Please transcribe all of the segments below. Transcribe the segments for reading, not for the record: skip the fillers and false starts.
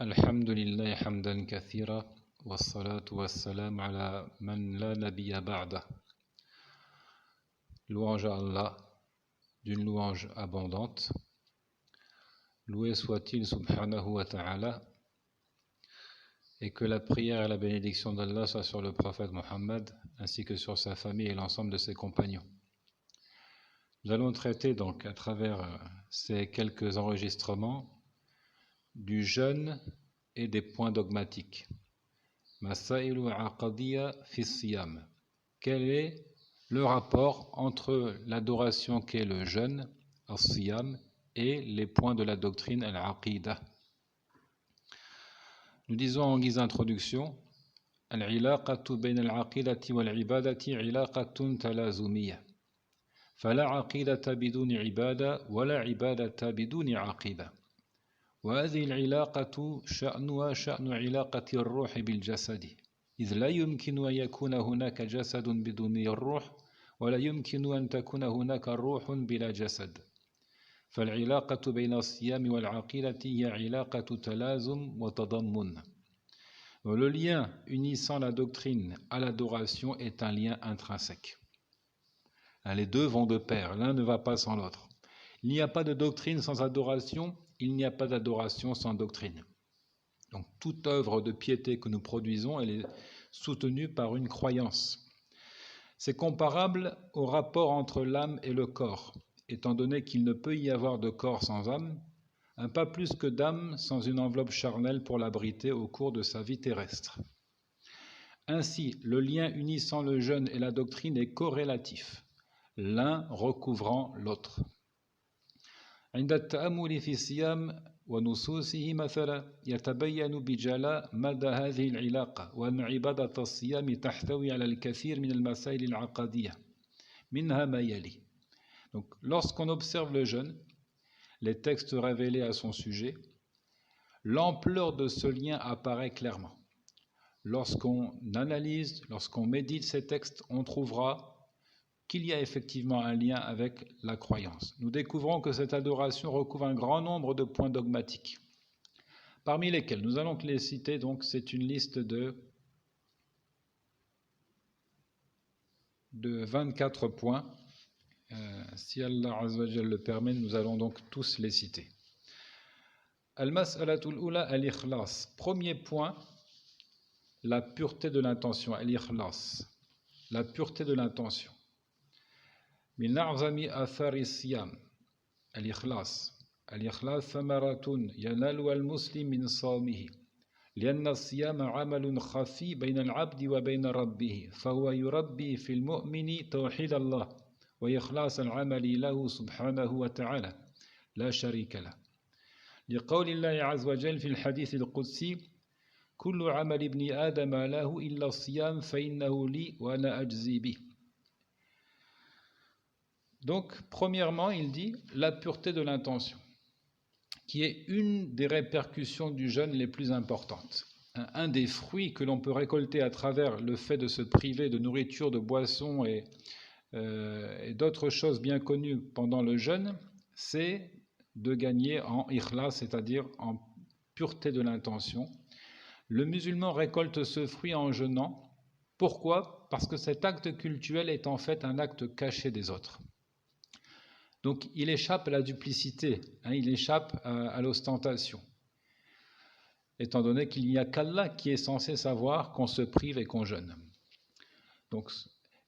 الحمد لله حمدا كثيرا والصلاة والسلام على من لا نبي بعده. Louange à Allah, d'une louange abondante. Loué soit-il subhanahu wa ta'ala, et que la prière et la bénédiction d'Allah soient sur le prophète Mohammed ainsi que sur sa famille et l'ensemble de ses compagnons. Nous allons traiter donc à travers ces quelques enregistrements du jeûne et des points dogmatiques. Masailu aqadiyya fi siyam. Quel est le rapport entre l'adoration qu'est le jeûne, as-siyam, et les points de la doctrine al-aqidah? Nous disons en guise d'introduction, al-ilaqatu bayna al-aqidati wal-ibadati ilaqatun talazumiyya. Fala aqidata biduni ibada wala ibadata biduni aqida. وهذه العلاقة شأنها شأن علاقة الروح بالجسد، إذ لا يمكن أن يكون هناك جسد بدون الروح، ولا يمكن أن تكون هناك روح بلا جسد. فالعلاقة بين الصيام والعقيدة هي علاقة تلازم وتضمن. Le lien unissant la doctrine à l'adoration est un lien intrinsèque. Les deux vont de pair, l'un ne va pas sans l'autre. Il n'y a pas de doctrine sans adoration, il n'y a pas d'adoration sans doctrine. Donc toute œuvre de piété que nous produisons, elle est soutenue par une croyance. C'est comparable au rapport entre l'âme et le corps, étant donné qu'il ne peut y avoir de corps sans âme, pas plus que d'âme sans une enveloppe charnelle pour l'abriter au cours de sa vie terrestre. Ainsi, le lien unissant le jeûne et la doctrine est corrélatif, l'un recouvrant l'autre. عند التأمل في الصيام ونصوصه مثلا يتبين بجلاء مدى هذه العلاقة وأن عبادة الصيام تحتوي على الكثير من المسائل العقدية منها ما يلي. Donc, lorsqu'on observe le jeûne, les textes révélés à son sujet, l'ampleur de ce lien apparaît clairement. Lorsqu'on analyse, lorsqu'on médite ces textes, on trouvera qu'il y a effectivement un lien avec la croyance. Nous découvrons que cette adoration recouvre un grand nombre de points dogmatiques, parmi lesquels nous allons les citer. Donc, c'est une liste de 24 points. Si Allah Azza wa Jalla le permet, nous allons donc tous les citer. Al-mas'alatul ula al-ikhlas. Premier point, la pureté de l'intention. Al-ikhlas, la pureté de l'intention. من أعظم آثار الصيام الإخلاص ثمرة ينالها المسلم من صومه لأن الصيام عمل خفي بين العبد وبين ربه فهو يربي في المؤمن توحيد الله وإخلاص العمل له سبحانه وتعالى لا شريك له لقول الله عز وجل في الحديث القدسي كل عمل ابن آدم له إلا الصيام فإنه لي وأنا أجزي به. Donc, premièrement, il dit la pureté de l'intention, qui est une des répercussions du jeûne les plus importantes. Un des fruits que l'on peut récolter à travers le fait de se priver de nourriture, de boissons et d'autres choses bien connues pendant le jeûne, c'est de gagner en ikhlas, c'est-à-dire en pureté de l'intention. Le musulman récolte ce fruit en jeûnant. Pourquoi ? Parce que cet acte cultuel est en fait un acte caché des autres. Donc, il échappe à la duplicité, il échappe à l'ostentation, étant donné qu'il n'y a qu'Allah qui est censé savoir qu'on se prive et qu'on jeûne. Donc,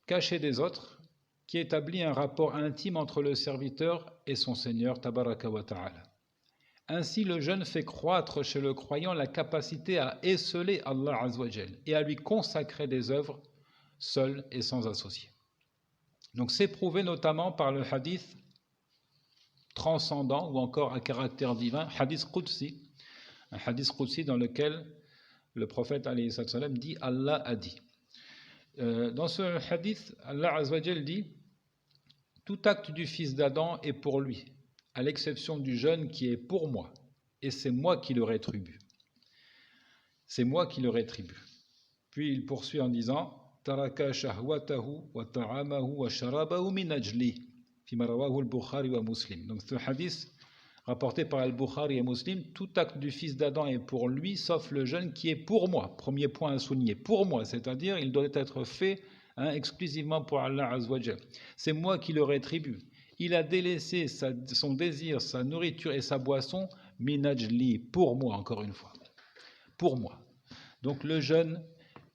caché des autres, qui établit un rapport intime entre le serviteur et son Seigneur, tabaraka wa ta'ala. Ainsi, le jeûne fait croître chez le croyant la capacité à esseler Allah Azza wa Jal et à lui consacrer des œuvres seul et sans associé. Donc, c'est prouvé notamment par le hadith transcendant ou encore à caractère divin, hadith Qudsi, un hadith Qudsi dans lequel le prophète alayhi salam dit Allah a dit. Dans ce hadith, Allah Azza wa Jal dit tout acte du fils d'Adam est pour lui, à l'exception du jeûne qui est pour moi, et c'est moi qui le rétribue. C'est moi qui le rétribue. Puis il poursuit en disant taraka shahwatahu wa ta'amahu wa sharabahu min ajli. Donc ce hadith Rapporté par Al-Bukhari et Muslim, tout acte du fils d'Adam est pour lui, sauf le jeûne qui est pour moi. Premier point à souligner, pour moi, c'est-à-dire il doit être fait exclusivement pour Allah Azzawajal. C'est moi qui le rétribue. Il a délaissé son désir, sa nourriture et sa boisson, minajli, pour moi, encore une fois. Pour moi. Donc le jeûne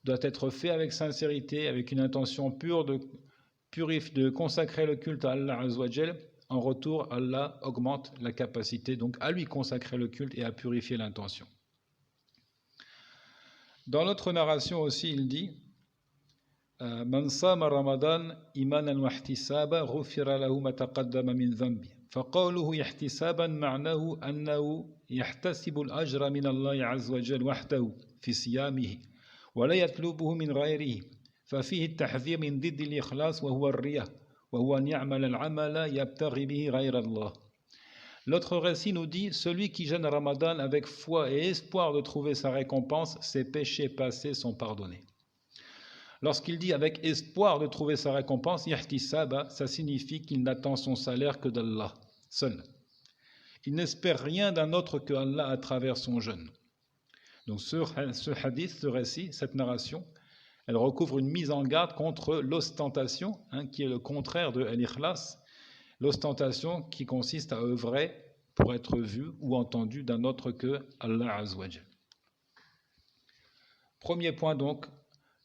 doit être fait avec sincérité, avec une intention pure de consacrer le culte à Allah Azzawajal. En retour, Allah augmente la capacité donc à lui consacrer le culte et à purifier l'intention. Dans l'autre narration aussi, il dit Man sama Ramadan imanan wa ihtisaban ghufira lahu ma taqaddama min dhanbi. فقوله احتسابا معناه أنه يحتسب الأجر من الله عز وجل وحده في صيامه ولا يطلبه من غيره ففيه التحذير من ضد الإخلاص وهو الرياء. L'autre récit nous dit, celui qui jeûne Ramadan avec foi et espoir de trouver sa récompense, ses péchés passés sont pardonnés. Lorsqu'il dit avec espoir de trouver sa récompense, yahtisaba, ça signifie qu'il n'attend son salaire que d'Allah seul. Il n'espère rien d'un autre que Allah à travers son jeûne. Donc ce hadith, ce récit, cette narration, elle recouvre une mise en garde contre l'ostentation, qui est le contraire de l'ikhlas, l'ostentation qui consiste à œuvrer pour être vu ou entendu d'un autre que Allah Azzawajal. Premier point donc,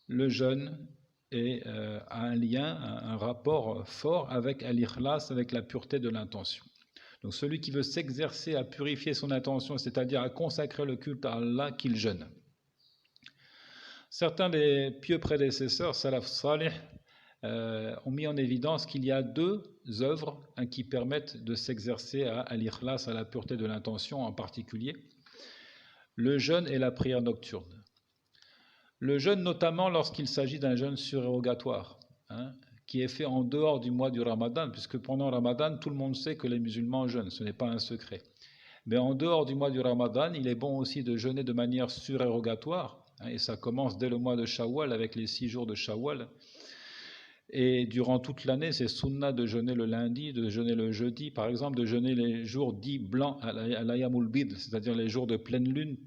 le jeûne a un lien, un rapport fort avec l'ikhlas, avec la pureté de l'intention. Donc celui qui veut s'exercer à purifier son intention, c'est-à-dire à consacrer le culte à Allah, qu'il jeûne. Certains des pieux prédécesseurs, Salaf Salih, ont mis en évidence qu'il y a deux œuvres qui permettent de s'exercer à l'ikhlas, à la pureté de l'intention en particulier, le jeûne et la prière nocturne. Le jeûne notamment lorsqu'il s'agit d'un jeûne surérogatoire, qui est fait en dehors du mois du Ramadan, puisque pendant le Ramadan, tout le monde sait que les musulmans jeûnent, ce n'est pas un secret. Mais en dehors du mois du Ramadan, il est bon aussi de jeûner de manière surérogatoire, et ça commence dès le mois de Shawwal avec les 6 jours de Shawwal. Et durant toute l'année, c'est sunna de jeûner le lundi, de jeûner le jeudi, par exemple, de jeûner les jours dits blancs à l'ayamul bid, c'est-à-dire les jours de pleine lune,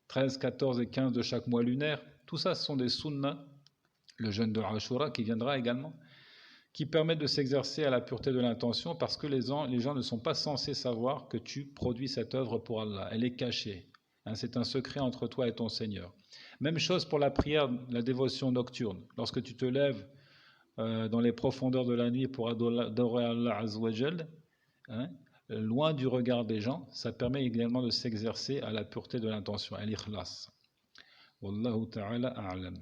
13, 14 et 15 de chaque mois lunaire. Tout ça, ce sont des sunnas, le jeûne de Ashura qui viendra également, qui permettent de s'exercer à la pureté de l'intention parce que les gens ne sont pas censés savoir que tu produis cette œuvre pour Allah. Elle est cachée. C'est un secret entre toi et ton Seigneur. Même chose pour la prière, la dévotion nocturne. Lorsque tu te lèves dans les profondeurs de la nuit pour adorer Allah Azzawajal, loin du regard des gens, ça permet également de s'exercer à la pureté de l'intention, à l'ikhlas. Wallahu ta'ala a'lam.